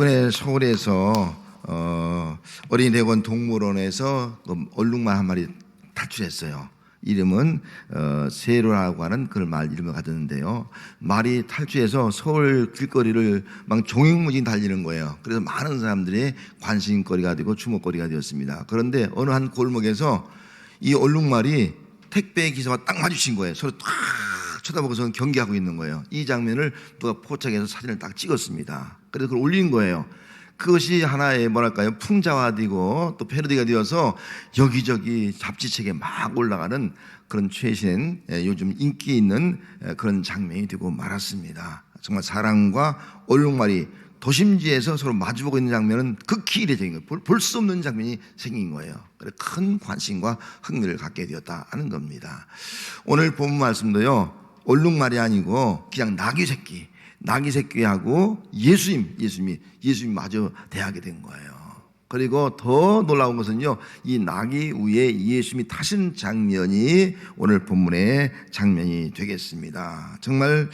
이번에 서울에서 어린이대원 동물원에서 얼룩말 한 마리 탈출했어요. 이름은 세로라고 하는 그런 말 이름을 가졌는데요. 말이 탈출해서 서울 길거리를 막 종횡무진 달리는 거예요. 그래서 많은 사람들의 관심거리가 되고 주목거리가 되었습니다. 그런데 어느 한 골목에서 이 얼룩말이 택배 기사와 딱 마주친 거예요. 서로 딱 쳐다보고서 경계하고 있는 거예요. 이 장면을 누가 포착해서 사진을 딱 찍었습니다. 그래서 그걸 올린 거예요. 그것이 하나의 뭐랄까요, 풍자화되고 또 패러디가 되어서 여기저기 잡지책에 막 올라가는 그런 최신 요즘 인기 있는 그런 장면이 되고 말았습니다. 정말 사람과 얼룩말이 도심지에서 서로 마주보고 있는 장면은 극히 이례적인 거예요. 볼 수 없는 장면이 생긴 거예요. 그래서 큰 관심과 흥미를 갖게 되었다 하는 겁니다. 오늘 본 말씀도요, 얼룩말이 아니고 그냥 나귀 새끼하고 예수님이 마저 대하게 된 거예요. 그리고 더 놀라운 것은요, 이 나귀 위에 예수님이 타신 장면이 오늘 본문의 장면이 되겠습니다. 정말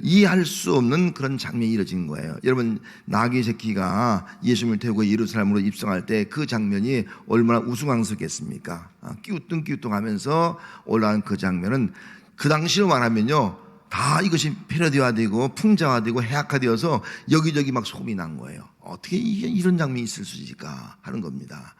이해할 수 없는 그런 장면이 이루어진 거예요. 여러분, 나귀 새끼가 예수님을 태우고 예루살렘으로 입성할 때 그 장면이 얼마나 우스꽝스럽겠습니까? 끼우뚱끼우뚱하면서 올라간 그 장면은 그 당시로 말하면요, 다 이것이 패러디화되고 풍자화되고 해악화되어서 여기저기 막 소문이 난 거예요. 어떻게 이런 장면이 있을 수 있을까 하는 겁니다.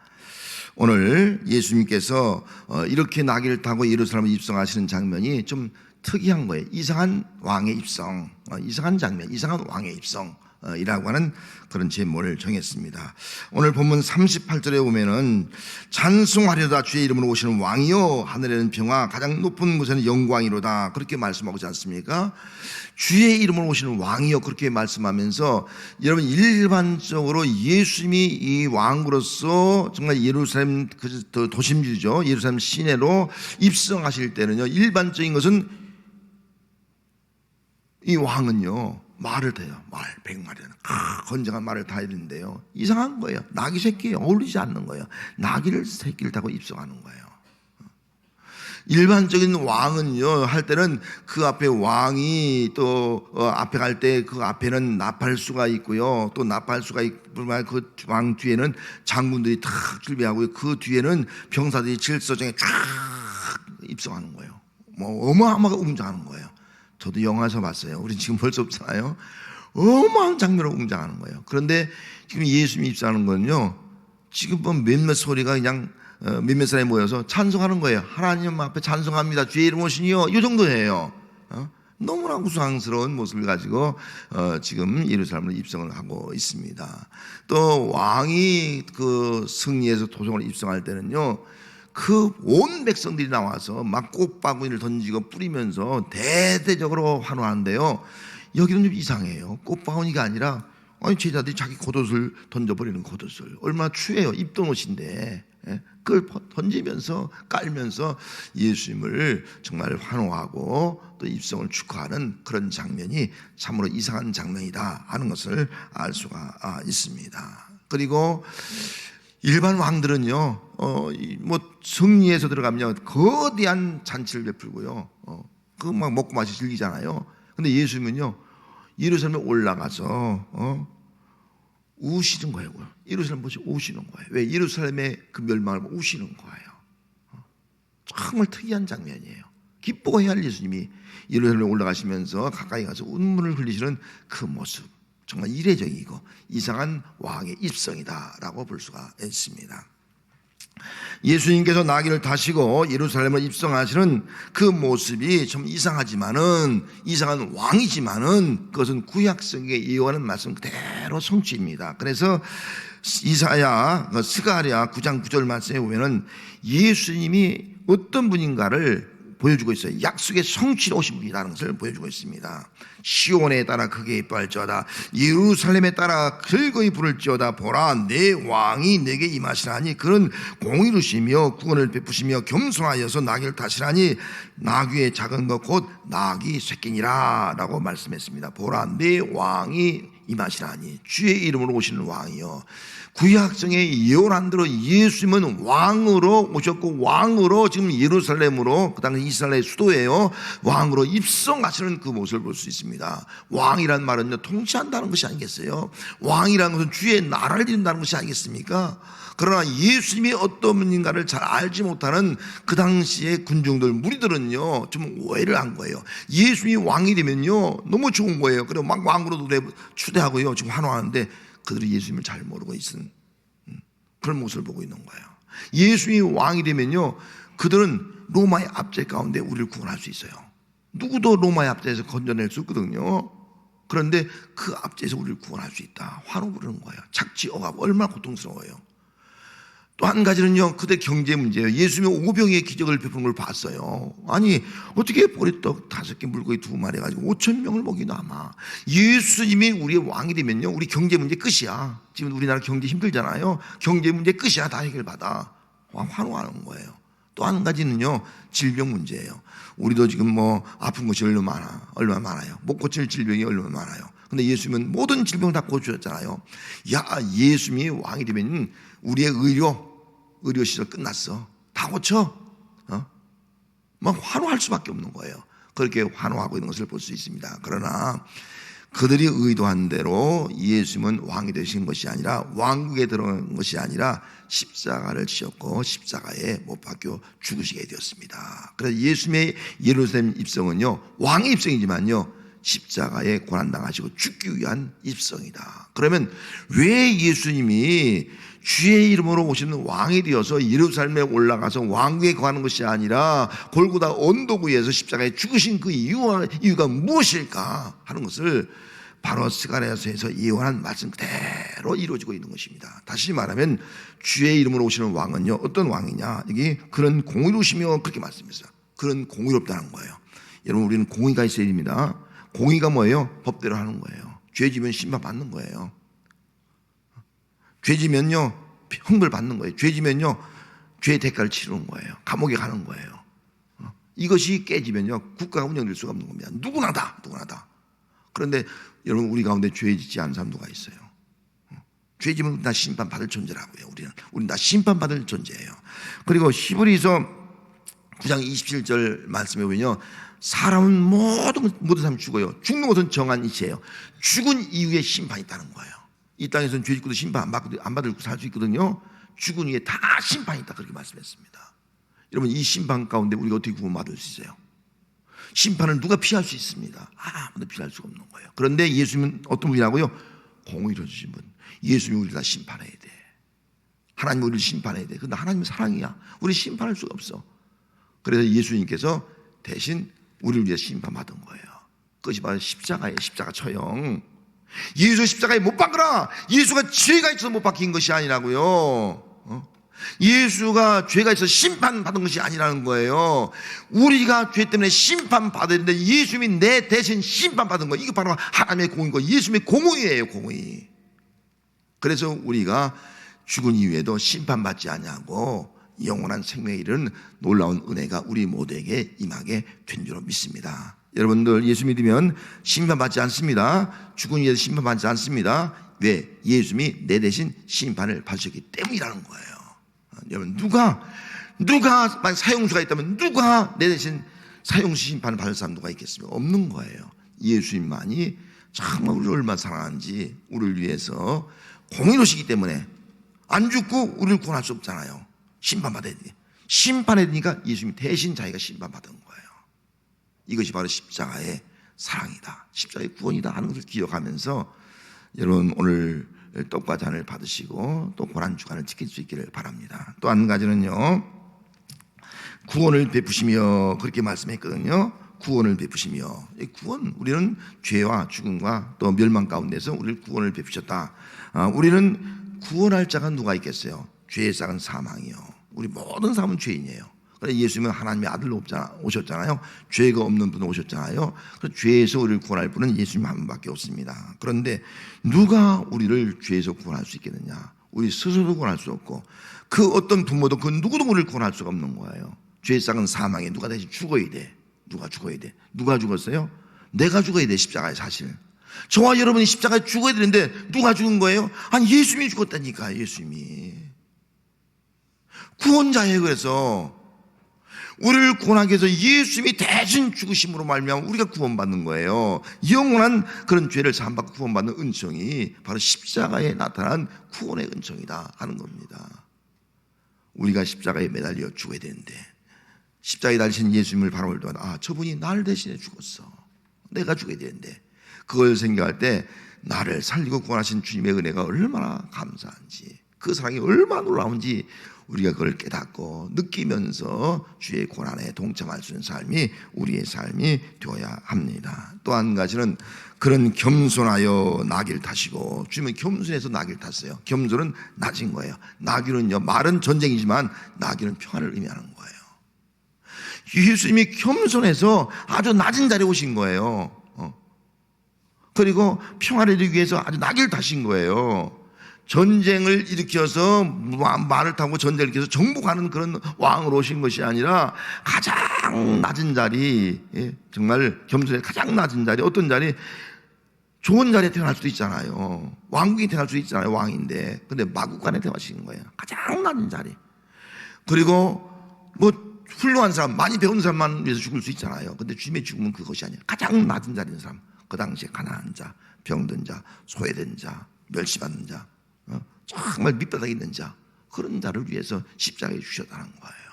오늘 예수님께서 이렇게 나귀를 타고 예루살렘에 입성하시는 장면이 좀 특이한 거예요. 이상한 왕의 입성, 이상한 장면, 이상한 왕의 입성 이라고 하는 그런 제목을 정했습니다. 오늘 본문 38절에 보면은 찬송하려다 주의 이름으로 오시는 왕이요 하늘에는 평화 가장 높은 곳에는 영광이로다 그렇게 말씀하지 않습니까? 주의 이름으로 오시는 왕이요 그렇게 말씀하면서 여러분, 일반적으로 예수님이 이 왕으로서 정말 예루살렘 도심지죠, 예루살렘 시내로 입성하실 때는요, 일반적인 것은 이 왕은요 말을 타요. 말 100마리는 건장한 말을 타야 되는데요, 이상한 거예요. 나귀 새끼에 어울리지 않는 거예요. 나귀를 새끼를 타고 입성하는 거예요. 일반적인 왕은요 할 때는 그 앞에 왕이 또 앞에 갈 때 그 앞에는 나팔수가 있고요, 또 나팔수가 있고 그 왕 뒤에는 장군들이 탁 준비하고 그 뒤에는 병사들이 질서정에 쫙 입성하는 거예요. 뭐 어마어마하게 웅장하는 거예요. 저도 영화에서 봤어요. 우리 지금 볼 수 없잖아요. 어마어마한 장면으로 웅장하는 거예요. 그런데 지금 예수님이 입성하는 건요, 지금 뭐 몇몇 소리가 그냥 몇몇 사람이 모여서 찬송하는 거예요. 하나님 앞에 찬송합니다. 주의 이름 오시니요. 이 정도예요. 너무나 우스꽝스러운 모습을 가지고 지금 예루살렘으로 입성을 하고 있습니다. 또 왕이 그 승리해서 도성으로 입성할 때는요, 그 온 백성들이 나와서 막 꽃바구니를 던지고 뿌리면서 대대적으로 환호하는데요, 여기는 좀 이상해요. 꽃바구니가 아니라 제자들이 자기 겉옷을 던져버리는 겉옷을, 얼마나 추해요. 입던 옷인데 그걸 던지면서 깔면서 예수님을 정말 환호하고 또 입성을 축하하는 그런 장면이 참으로 이상한 장면이다 하는 것을 알 수가 있습니다. 그리고 일반 왕들은요, 뭐 승리해서 들어가면 거대한 잔치를 베풀고요, 그거 막 먹고 마시 즐기잖아요. 근데 예수님은요, 예루살렘에 올라가서 우시는 거예요. 예루살렘 보시 우시는 거예요. 왜? 예루살렘의 그 멸망을 우시는 거예요. 정말 특이한 장면이에요. 기뻐해야 할 예수님이 예루살렘에 올라가시면서 가까이 가서 눈물을 흘리시는 그 모습, 정말 이례적이고 이상한 왕의 입성이다라고 볼 수가 있습니다. 예수님께서 나귀를 타시고 예루살렘을 입성하시는 그 모습이 좀 이상하지만은, 이상한 왕이지만은 그것은 구약성에 예언하는 말씀 그대로 성취입니다. 그래서 이사야 스가랴 9장 9절 말씀에 보면은 예수님이 어떤 분인가를 보여주고 있어요. 약속의 성취로 오신 분이라는 것을 보여주고 있습니다. 시온에 따라 크게 기뻐할지어다, 예루살렘에 따라 즐거이 부를지어다. 보라, 내 왕이 내게 임하시라니 그는 공의로시며 구원을 베푸시며 겸손하여서 나귀를 타시라니 나귀의 작은 것 곧 나귀 새끼니라 라고 말씀했습니다. 보라, 내 왕이 임하시나니. 주의 이름으로 오시는 왕이요. 구약성에 예언한 대로 예수님은 왕으로 오셨고 왕으로 지금 예루살렘으로, 그 당시 이스라엘의 수도예요, 왕으로 입성하시는 그 모습을 볼 수 있습니다. 왕이란 말은요, 통치한다는 것이 아니겠어요? 왕이라는 것은 주의 나라를 이룬다는 것이 아니겠습니까? 그러나 예수님이 어떤 분인가를 잘 알지 못하는 그 당시의 군중들, 무리들은요 좀 오해를 한 거예요. 예수님이 왕이 되면요 너무 좋은 거예요. 그리고 막 왕으로 추대하고요 지금 환호하는데, 그들이 예수님을 잘 모르고 있는 그런 모습을 보고 있는 거예요. 예수님이 왕이 되면요 그들은 로마의 압제 가운데 우리를 구원할 수 있어요. 누구도 로마의 압제에서 건져낼 수 없거든요. 그런데 그 압제에서 우리를 구원할 수 있다, 환호 부르는 거예요. 착지 억압, 얼마나 고통스러워요. 또 한 가지는요, 그들 경제 문제예요. 예수님이 오병이의 기적을 베푸는 걸 봤어요. 아니 어떻게 보리떡 5개 물고기 2마리 가지고 5,000명을 먹이나. 아마 예수님이 우리의 왕이 되면요 우리 경제 문제 끝이야. 지금 우리나라 경제 힘들잖아요. 경제 문제 끝이야. 다 해결받아. 환호하는 거예요. 또 한 가지는요, 질병 문제예요. 우리도 지금 뭐 아픈 것이 얼마나 많아요. 못 고칠 질병이 얼마나 많아요. 근데 예수님은 모든 질병을 다 고쳐줬잖아요. 야, 예수님이 왕이 되면 우리의 의료 시절 끝났어. 다 고쳐. 막 환호할 수밖에 없는 거예요. 그렇게 환호하고 있는 것을 볼 수 있습니다. 그러나 그들이 의도한 대로 예수님은 왕이 되신 것이 아니라, 왕국에 들어간 것이 아니라 십자가를 지었고 십자가에 못 박혀 죽으시게 되었습니다. 그래서 예수님의 예루살렘 입성은요 왕의 입성이지만요 십자가에 고난당하시고 죽기 위한 입성이다. 그러면 왜 예수님이 주의 이름으로 오시는 왕이 되어서 예루살렘에 올라가서 왕국에 거하는 것이 아니라 골고다 언덕 위에서 십자가에 죽으신 그 이유가 무엇일까 하는 것을 바로 스가랴서에서 예언한 말씀 그대로 이루어지고 있는 것입니다. 다시 말하면 주의 이름으로 오시는 왕은요 어떤 왕이냐, 여기 그런 공의로우시며 그렇게 말씀했어요. 그런 공의롭다는 거예요. 여러분, 우리는 공의가 있어야 됩니다. 공의가 뭐예요? 법대로 하는 거예요. 죄 지면 심판 받는 거예요. 죄 지면요 형벌 받는 거예요. 죄 지면요 죄의 대가를 치르는 거예요. 감옥에 가는 거예요. 이것이 깨지면요 국가가 운영될 수가 없는 겁니다. 누구나 다. 그런데 여러분, 우리 가운데 죄 짓지 않은 사람 누가 있어요? 죄 지면 다 심판 받을 존재라고요. 우리는 다 심판 받을 존재예요. 그리고 히브리서 9장 27절 말씀에 보면요, 사람은 모든 사람이 죽어요. 죽는 것은 정한 이치예요. 죽은 이후에 심판이 있다는 거예요. 이 땅에서는 죄 짓고도 심판 안 받을 살 수 있거든요. 죽은 이후에 다 심판이 있다, 그렇게 말씀했습니다. 여러분, 이 심판 가운데 우리가 어떻게 구원받을 수 있어요? 심판을 누가 피할 수 있습니다. 아무도 피할 수가 없는 거예요. 그런데 예수님은 어떤 분이라고요? 공의로 주신 분. 예수님이 우리를 다 심판해야 돼. 하나님이 우리를 심판해야 돼. 그런데 하나님은 사랑이야. 우리 심판할 수가 없어. 그래서 예수님께서 대신 우리를 위해 심판받은 거예요. 그것이 바로 십자가예요. 십자가 처형. 예수 십자가에 못 박으라. 예수가 죄가 있어서 못 박힌 것이 아니라고요. 예수가 죄가 있어서 심판받은 것이 아니라는 거예요. 우리가 죄 때문에 심판받아야 되는데 예수님이 내 대신 심판받은 거예요. 이게 바로 하나님의 공의고 예수님의 공의예요. 공의. 그래서 우리가 죽은 이후에도 심판받지 아니하고 영원한 생명에 이르는 놀라운 은혜가 우리 모두에게 임하게 된 줄로 믿습니다. 여러분들, 예수 믿으면 심판받지 않습니다. 죽은 이후에도 심판받지 않습니다. 왜? 예수님이 내 대신 심판을 받으셨기 때문이라는 거예요. 여러분, 누가 만약 사형수가 있다면 누가 내 대신 사형수 심판을 받을 사람 누가 있겠습니까? 없는 거예요. 예수님만이 정말 우리를 얼마나 사랑하는지, 우리를 위해서 공의로시기 때문에 안 죽고 우리를 구원할 수 없잖아요. 심판받아야 되니. 심판해야 되니까 예수님이 대신 자기가 심판받은 거예요. 이것이 바로 십자가의 사랑이다, 십자가의 구원이다 하는 것을 기억하면서 여러분, 오늘 떡과 잔을 받으시고 또 고난주간을 지킬 수 있기를 바랍니다. 또 한 가지는요, 구원을 베푸시며 그렇게 말씀했거든요. 구원을 베푸시며. 구원, 우리는 죄와 죽음과 또 멸망 가운데서 우리를 구원을 베푸셨다. 우리는 구원할 자가 누가 있겠어요? 죄의 싹은 사망이요. 우리 모든 사람은 죄인이에요. 그래서 예수님은 하나님의 아들로 오셨잖아요. 죄가 없는 분으로 오셨잖아요. 그래서 죄에서 우리를 구원할 분은 예수님 한 분밖에 없습니다. 그런데 누가 우리를 죄에서 구원할 수 있겠느냐? 우리 스스로도 구원할 수 없고 그 어떤 부모도 그 누구도 우리를 구원할 수가 없는 거예요. 죄의 싹은 사망에 누가 대신 죽어야 돼. 누가 죽어야 돼? 누가 죽었어요? 내가 죽어야 돼. 십자가에 사실. 저와 여러분이 십자가에 죽어야 되는데 누가 죽은 거예요? 아니, 예수님이 죽었다니까. 예수님이 구원자예요. 그래서 우리를 구원하기 위해서 예수님이 대신 죽으심으로 말미암아 우리가 구원받는 거예요. 영원한 그런 죄를 사함받고 구원받는 은총이 바로 십자가에 나타난 구원의 은총이다 하는 겁니다. 우리가 십자가에 매달려 죽어야 되는데 십자가에 달리신 예수님을 바라볼 때마다 저분이 나를 대신해 죽었어. 내가 죽어야 되는데 그걸 생각할 때 나를 살리고 구원하신 주님의 은혜가 얼마나 감사한지, 그 사랑이 얼마나 놀라운지 우리가 그걸 깨닫고 느끼면서 주의 고난에 동참할 수 있는 삶이 우리의 삶이 되어야 합니다. 또 한 가지는 그런 겸손하여 나귀를 타시고, 주님은 겸손해서 나귀를 탔어요. 겸손은 낮은 거예요. 나귀는요, 말은 전쟁이지만 나귀는 평안을 의미하는 거예요. 예수님이 겸손해서 아주 낮은 자리에 오신 거예요. 그리고 평화를 이루기 위해서 아주 나귀를 타신 거예요. 전쟁을 일으켜서 말을 타고 전쟁을 일으켜서 정복하는 그런 왕으로 오신 것이 아니라 가장 낮은 자리, 정말 겸손해 가장 낮은 자리, 어떤 자리? 좋은 자리에 태어날 수도 있잖아요. 왕국에 태어날 수도 있잖아요. 왕인데. 근데 마국간에 태어나신 거예요. 가장 낮은 자리. 그리고 뭐 훌륭한 사람, 많이 배운 사람만 위해서 죽을 수 있잖아요. 근데 주님의 죽음은 그것이 아니에요. 가장 낮은 자리인 사람. 그 당시에 가난한 자, 병든 자, 소외된 자, 멸시받는 자, 정말 밑바닥에 있는 자, 그런 자를 위해서 십자가에 주셨다는 거예요.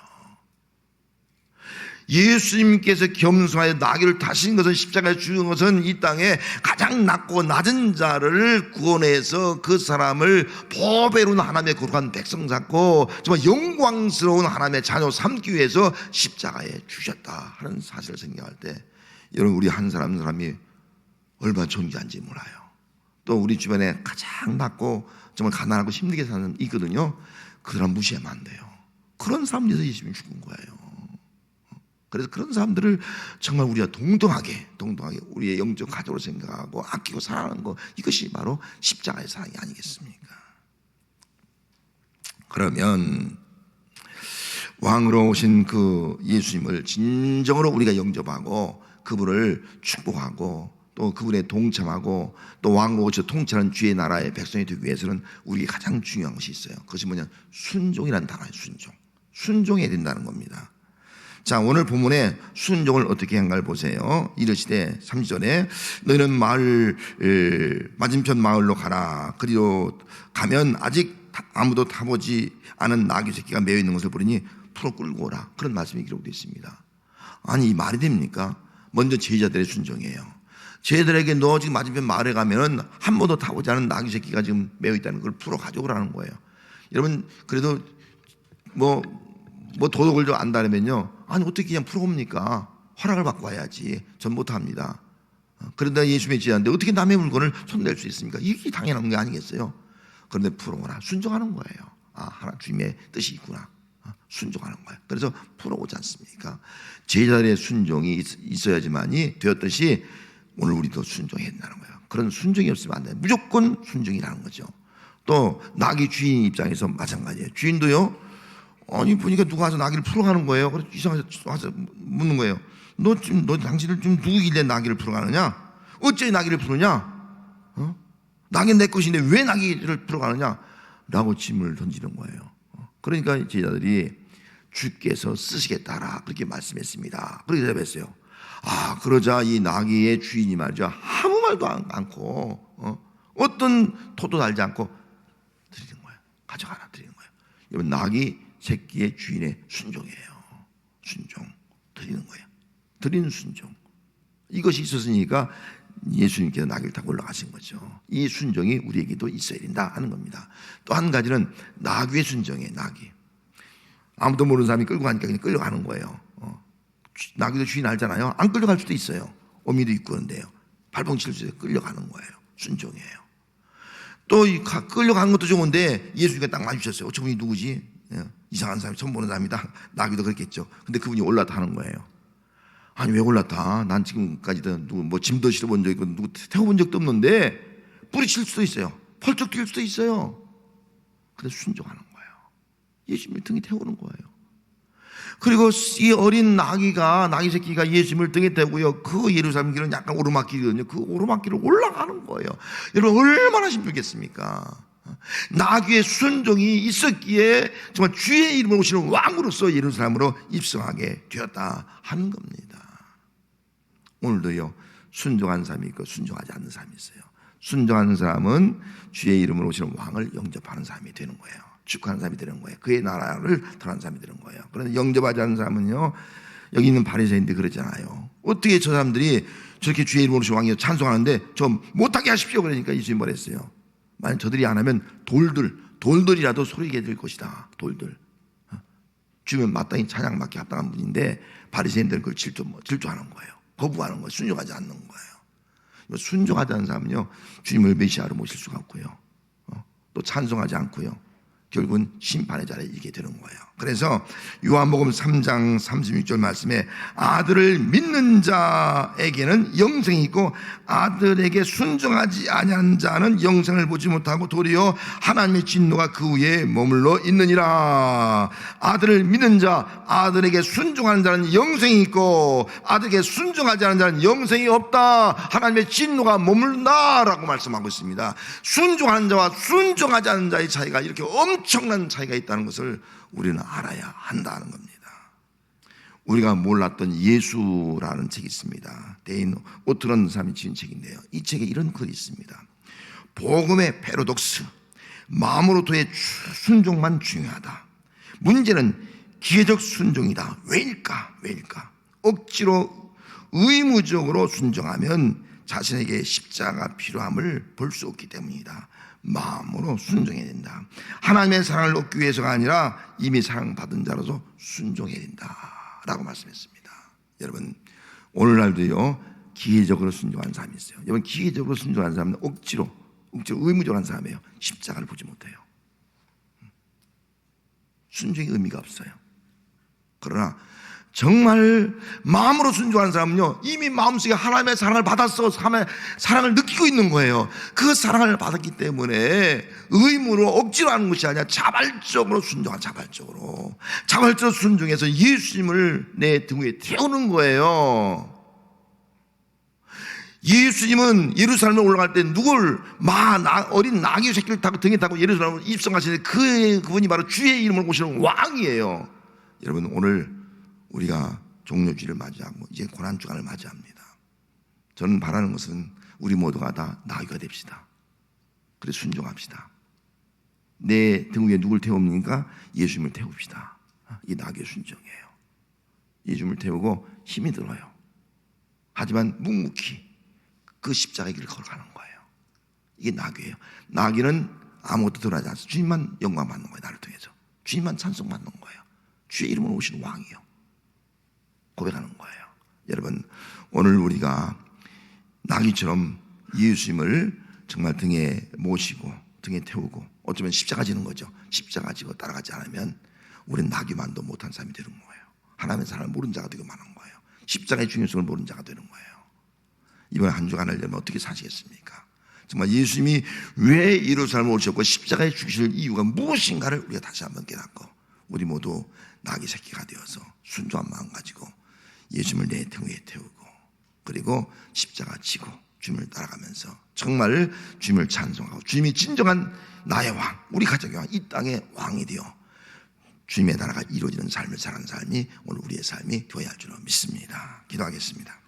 예수님께서 겸손하여 나귀를 타신 것은, 십자가에 죽은 것은 이 땅에 가장 낮고 낮은 자를 구원해서 그 사람을 보배로운 하나님의 거룩한 백성 삼고 정말 영광스러운 하나님의 자녀 삼기 위해서 십자가에 주셨다 하는 사실을 생각할 때 여러분, 우리 한 사람 한 사람이 얼마나 존귀한지 몰라요. 또 우리 주변에 가장 낮고 정말 가난하고 힘들게 사는 있거든요. 그 사람 무시하면 안 돼요. 그런 사람 위해서 예수님이 죽은 거예요. 그래서 그런 사람들을 정말 우리가 동등하게 우리의 영적 가족으로 생각하고 아끼고 사랑하는 거, 이것이 바로 십자가의 사랑이 아니겠습니까? 그러면 왕으로 오신 그 예수님을 진정으로 우리가 영접하고 그분을 축복하고 또 그분에 동참하고 또 왕으로 오셔 통치하는 주의 나라의 백성이 되기 위해서는 우리에게 가장 중요한 것이 있어요. 그것이 뭐냐? 순종이라는 단어예요. 순종해야 된다는 겁니다. 자, 오늘 본문에 순종을 어떻게 한가를 보세요. 이르시되 3절에 너희는 맞은편 마을로 가라. 그리고 가면 아직 아무도 타보지 않은 나귀 새끼가 매여 있는 것을 보리니 풀어 끌고 오라. 그런 말씀이 기록되어 있습니다. 아니, 이 말이 됩니까? 먼저 제자들의 순종이에요. 제자들에게 너 지금 맞은편 마을에 가면은 한 번도 타보지 않은 나귀 새끼가 지금 매여 있다는 걸 풀어 가져오라는 거예요. 여러분, 그래도 뭐 도덕을 좀 안다면요, 아니 어떻게 그냥 풀어옵니까? 허락을 받고 와야지. 전 못합니다. 그런데 예수님의 제자인데 어떻게 남의 물건을 손댈 수 있습니까? 이게 당연한 게 아니겠어요? 그런데 풀어오라. 순종하는 거예요. 하나 주님의 뜻이 있구나. 순종하는 거예요. 그래서 풀어오지 않습니까? 제자들의 순종이 있어야지만이 되었듯이 오늘 우리도 순종해야 된다는 거예요. 그런 순종이 없으면 안 돼요. 무조건 순종이라는 거죠. 또 나귀 주인 입장에서 마찬가지예요. 주인도요, 아니 보니까 누가 와서 나귀를 풀어가는 거예요. 그래서 이상해서 와서 묻는 거예요. 너 당신들 좀 누구길래 나귀를 풀어가느냐? 어째 나귀를 풀느냐? 나귀는 내 것인데 왜 나귀를 풀어가느냐? 라고 질문을 던지는 거예요. 그러니까 제자들이 주께서 쓰시겠다라 그렇게 말씀했습니다. 그렇게 대답했어요. 그러자 이 나귀의 주인이 말이죠, 아무 말도 않고 어떤 토도 달지 않고 드리는 거예요. 가져가라 드리는 거예요. 여러분, 나귀 새끼의 주인의 순종이에요. 순종 드리는 거예요. 드리는 순종. 이것이 있었으니까 예수님께서 나귀를 타고 올라가신 거죠. 이 순종이 우리에게도 있어야 된다 하는 겁니다. 또 한 가지는 나귀의 순종이에요. 나귀. 아무도 모르는 사람이 끌고 가니까 그냥 끌려가는 거예요. 나귀도 주인 알잖아요. 안 끌려갈 수도 있어요. 어미도 있고 그런데요. 발봉칠 수 있어요. 끌려가는 거예요. 순종이에요. 또 끌려가는 것도 좋은데 예수님께 딱 마주쳤어요. 저분이 누구지? 이상한 사람이, 처음 보는 사람이다. 나귀도 그렇겠죠. 근데 그분이 올라타 하는 거예요. 아니 왜 올라타? 난 지금까지도 누구 짐도 실어본 적 있고 누구 태워본 적도 없는데 뿌리칠 수도 있어요. 펄쩍 뛸 수도 있어요. 그래서 순종하는 거예요. 예수님이 등에 태우는 거예요. 그리고 이 어린 나귀 새끼가 예수님을 등에 대고요, 그 예루살렘 길은 약간 오르막길이거든요. 그 오르막길을 올라가는 거예요. 여러분 얼마나 힘들겠습니까? 나귀의 순종이 있었기에 정말 주의 이름으로 오시는 왕으로서 예루살렘으로 입성하게 되었다 하는 겁니다. 오늘도요, 순종한 사람이 있고 순종하지 않는 사람이 있어요. 순종하는 사람은 주의 이름으로 오시는 왕을 영접하는 사람이 되는 거예요. 축하하는 사람이 되는 거예요. 그의 나라를 통하는 사람이 되는 거예요. 그런데 영접하지 않는 사람은요, 여기 있는 바리새인들 그러잖아요. 어떻게 저 사람들이 저렇게 주의 이름으로 오시는 왕이 찬송하는데 좀 못하게 하십시오. 그러니까 예수님이 뭐랬어요? 만약 저들이 안 하면 돌들이라도 소리게 될 것이다. 돌들. 주면 마땅히 찬양 맡기 합당한 분인데 바리새인들은 그걸 질투하는 거예요. 거부하는 거예요. 순종하지 않는 거예요. 순종하지 않는 사람은요, 주님을 메시아로 모실 수가 없고요, 또 찬송하지 않고요, 결국은 심판의 자리에 이르게 되는 거예요. 그래서 요한복음 3장 36절 말씀에 아들을 믿는 자에게는 영생이 있고 아들에게 순종하지 아니한 자는 영생을 보지 못하고 도리어 하나님의 진노가 그 위에 머물러 있느니라. 아들을 믿는 자, 아들에게 순종하는 자는 영생이 있고 아들에게 순종하지 않은 자는 영생이 없다. 하나님의 진노가 머물다라고 말씀하고 있습니다. 순종하는 자와 순종하지 않는 자의 차이가 이렇게 엄청난 차이가 있다는 것을 우리는 알아야 한다는 겁니다. 우리가 몰랐던 예수라는 책이 있습니다. 데인 오트런 사람이 지은 책인데요, 이 책에 이런 글이 있습니다. 복음의 패러독스, 마음으로부터의 순종만 중요하다. 문제는 기계적 순종이다. 왜일까? 억지로 의무적으로 순종하면 자신에게 십자가 필요함을 볼 수 없기 때문이다. 마음으로 순종해야 된다. 하나님의 사랑을 얻기 위해서가 아니라 이미 사랑받은 자로서 순종해야 된다 라고 말씀했습니다. 여러분 오늘날도요, 기계적으로 순종하는 사람이 있어요. 여러분 기계적으로 순종하는 사람은 억지로 의무적으로 하는 사람이에요. 십자가를 보지 못해요. 순종의 의미가 없어요. 그러나 정말 마음으로 순종하는 사람은요, 이미 마음속에 하나님의 사랑을 받았어. 하나님의 사랑을 느끼고 있는 거예요. 그 사랑을 받았기 때문에 의무로 억지로 하는 것이 아니라 자발적으로 순종한, 자발적으로 순종해서 예수님을 내 등 위에 태우는 거예요. 예수님은 예루살렘에 올라갈 때 누굴 어린 나귀 새끼를 타고 등에 타고 예루살렘으로 입성하시는데 그분이 바로 주의 이름으로 오시는 왕이에요. 여러분 오늘 우리가 종료주의를 맞이하고 이제 고난주간을 맞이합니다. 저는 바라는 것은 우리 모두가 다 나귀가 됩시다. 그래 순종합시다. 내 등 위에 누굴 태웁니까? 예수님을 태웁시다. 이 나귀의 순종이에요. 예수님을 태우고 힘이 들어요. 하지만 묵묵히 그 십자가의 길을 걸어가는 거예요. 이게 나귀예요. 나귀는 아무것도 들어가지 않아서 주님만 영광 받는 거예요. 나를 통해서 주님만 찬송 받는 거예요. 주의 이름으로 오시는 왕이요, 고백하는 거예요. 여러분 오늘 우리가 나귀처럼 예수님을 정말 등에 모시고 등에 태우고 어쩌면 십자가 지는 거죠. 십자가 지고 따라가지 않으면 우리는 나귀만도 못한 사람이 되는 거예요. 하나님의 사랑을 모르는 자가 되고 마는 거예요. 십자가의 중요성을 모르는 자가 되는 거예요. 이번 한 주간을 여러분 어떻게 사시겠습니까? 정말 예수님이 왜 예루살렘에 오셨고 십자가에 죽으실 이유가 무엇인가를 우리가 다시 한번 깨닫고 우리 모두 나귀 새끼가 되어서 순종한 마음 가지고 예수님을 내 등 위에 태우고 그리고 십자가 지고 주님을 따라가면서 정말 주님을 찬송하고 주님이 진정한 나의 왕, 우리 가족의 왕, 이 땅의 왕이 되어 주님의 나라가 이루어지는 삶을 사는 삶이 오늘 우리의 삶이 되어야 할 줄로 믿습니다. 기도하겠습니다.